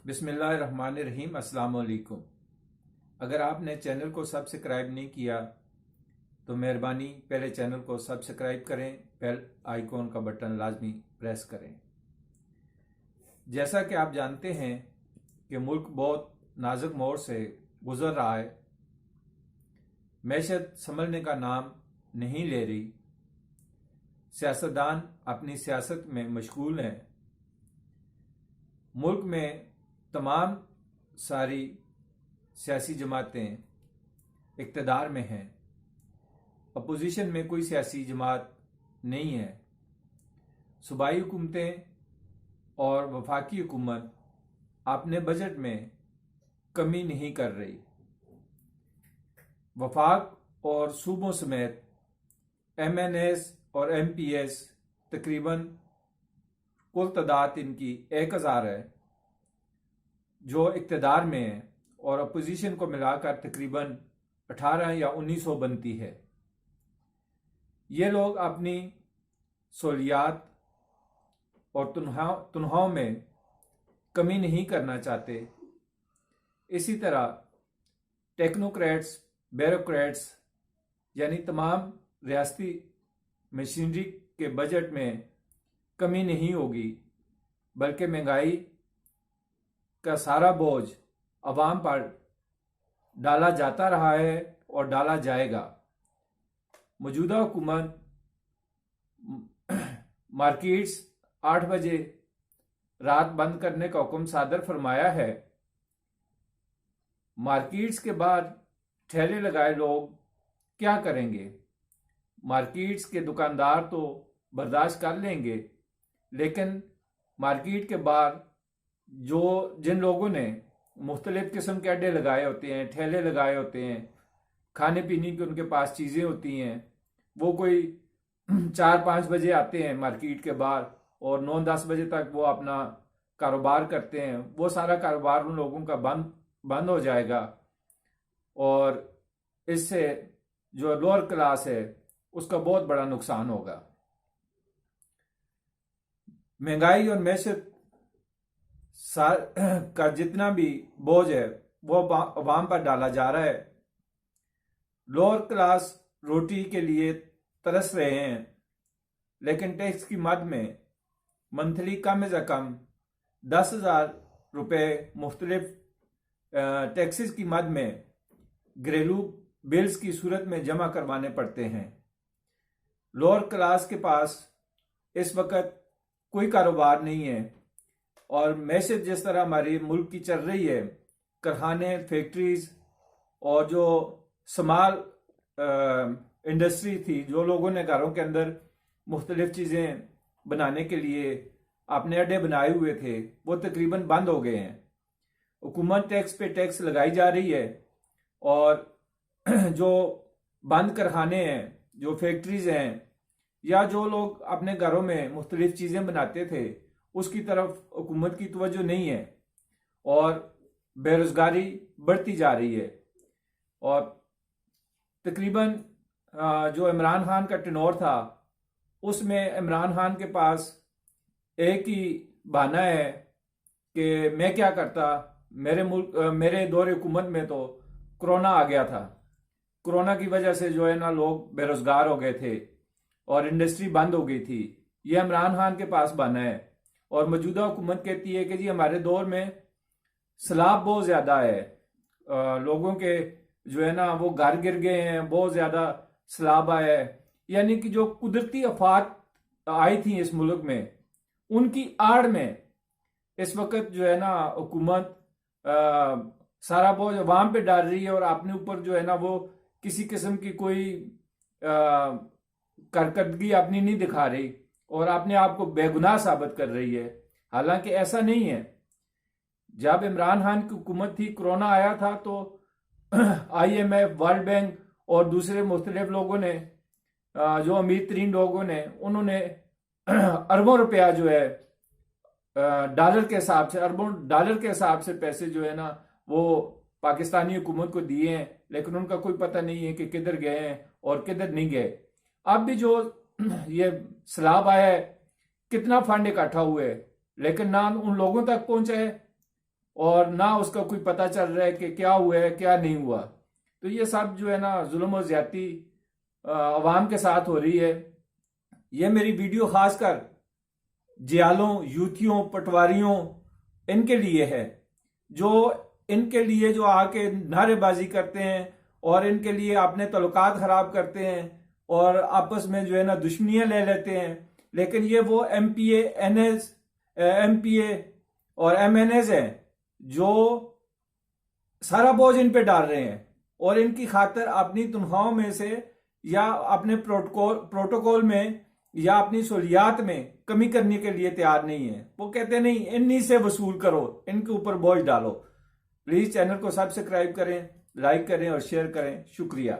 बिस्मिल्लाहिर्रहमानिर्रहीम। अस्सलाम वालेकुम। अगर आपने चैनल को सब्सक्राइब नहीं किया तो मेहरबानी पहले चैनल को सब्सक्राइब करें, बेल आइकॉन का बटन लाजमी प्रेस करें। जैसा कि आप जानते हैं कि मुल्क बहुत नाजुक मोड़ से गुजर रहा है। मैशत संभलने का नाम नहीं ले रही। सियासतदान अपनी सियासत में मशगूल हैं। मुल्क में तमाम सारी सियासी जमातें इक़्तिदार में हैं। अपोजिशन में कोई सियासी जमात नहीं है। सूबाई हुकूमतें और वफाकी हुकूमत अपने बजट में कमी नहीं कर रही। वफाक और सूबों समेत MNS और MPS तकरीबन कुल तादाद इनकी 1000 है जो इक़्तिदार में है, और अपोजिशन को मिलाकर तकरीबन 18 या 1900 बनती है। ये लोग अपनी सहूलियात और तनख्वाहों में कमी नहीं करना चाहते। इसी तरह टेक्नोक्रेट्स, ब्यूरोक्रेट्स यानी तमाम रियासती मशीनरी के बजट में कमी नहीं होगी, बल्कि महंगाई का सारा बोझ अवाम पर डाला जाता रहा है और डाला जाएगा। मौजूदा हुकूमत मार्केट्स 8 बजे रात बंद करने का हुक्म सादर फरमाया है। मार्केट्स के बाद ठेले लगाए लोग क्या करेंगे? मार्केट्स के दुकानदार तो बर्दाश्त कर लेंगे, लेकिन मार्केट के बाहर जिन लोगों ने मुख्तलिफ किस्म के अड्डे लगाए होते हैं, ठेले लगाए होते हैं, खाने पीने की उनके पास चीज़ें होती हैं, वो कोई 4-5 बजे आते हैं मार्केट के बाहर और 9-10 बजे तक वो अपना कारोबार करते हैं। वो सारा कारोबार उन लोगों का बंद हो जाएगा, और इससे जो लोअर क्लास है उसका बहुत बड़ा नुकसान होगा। महंगाई और मैशत का जितना भी बोझ है वो अवाम पर डाला जा रहा है। लोअर क्लास रोटी के लिए तरस रहे हैं, लेकिन टैक्स की मद में मंथली कम से कम 10,000 रुपये मुख्तलिफ टैक्सेस की मद में घरेलू बिल्स की सूरत में जमा करवाने पड़ते हैं। लोअर क्लास के पास इस वक्त कोई कारोबार नहीं है, और मैशत जिस तरह हमारे मुल्क की चल रही है, कारखाने, फैक्ट्रीज और जो स्मॉल इंडस्ट्री थी, जो लोगों ने घरों के अंदर मुख्तलिफ चीज़ें बनाने के लिए अपने अड्डे बनाए हुए थे, वो तकरीबन बंद हो गए हैं। हुकूमत टैक्स पे टैक्स लगाई जा रही है, और जो बंद कारखाने हैं, जो फैक्ट्रीज हैं, या जो लोग अपने घरों में मुख्तलिफ चीज़ें बनाते थे, उसकी तरफ हुकूमत की तवज्जो नहीं है, और बेरोज़गारी बढ़ती जा रही है। और तकरीबन जो इमरान खान का टेन्योर था, उसमें इमरान खान के पास एक ही बहाना है कि मैं क्या करता, मेरे दौरे हुकूमत में तो कोरोना आ गया था। कोरोना की वजह से जो है ना लोग बेरोज़गार हो गए थे और इंडस्ट्री बंद हो गई थी। यह इमरान खान के पास बहाना है। और मौजूदा हुकूमत कहती है कि जी हमारे दौर में सैलाब बहुत ज़्यादा है, लोगों के जो है ना वो घर गिर गए हैं, बहुत ज़्यादा सैलाब आया है। यानी कि जो कुदरती आफात आई थी इस मुल्क में, उनकी आड़ में इस वक्त जो है ना हुकूमत सारा बोझ अवाम पे डाल रही है, और अपने ऊपर जो है ना वो किसी किस्म की कोई कारकर्दगी अपनी नहीं दिखा रही और अपने आप को बेगुनाह साबित कर रही है। हालांकि ऐसा नहीं है। जब इमरान खान की हुकूमत थी, कोरोना आया था, तो IMF, वर्ल्ड बैंक और दूसरे मुख्तलिफ लोगों ने, जो अमीर तरीन लोगों ने, उन्होंने अरबों रुपया जो है डॉलर के हिसाब से, अरबों डॉलर के हिसाब से पैसे जो है ना वो पाकिस्तानी हुकूमत को दिए हैं, लेकिन उनका कोई पता नहीं है कि किधर गए हैं और किधर नहीं गए। अब भी जो ये सैलाब आया है, कितना फंड इकट्ठा हुए, लेकिन ना उन लोगों तक पहुंचा है और ना उसका कोई पता चल रहा है कि क्या हुआ है क्या नहीं हुआ। तो ये सब जो है ना जुल्म और ज्यादती अवाम के साथ हो रही है। ये मेरी वीडियो खासकर जियालों, यूथियों, पटवारियों इनके लिए है, जो इनके लिए जो आके नारेबाजी करते हैं और इनके लिए अपने तल्लुकात खराब करते हैं और आपस में जो है ना दुश्मनियां ले लेते हैं। लेकिन ये वो एमपीए, एनएस, एमपीए और एमएनएस हैं जो सारा बोझ इन पे डाल रहे हैं और इनकी खातिर अपनी तनख्वाहों में से या अपने प्रोटोकॉल में या अपनी सहूलियात में कमी करने के लिए तैयार नहीं है। वो कहते नहीं, इन्हीं से वसूल करो, इनके ऊपर बोझ डालो। प्लीज चैनल को सब्सक्राइब करें, लाइक करें और शेयर करें। शुक्रिया।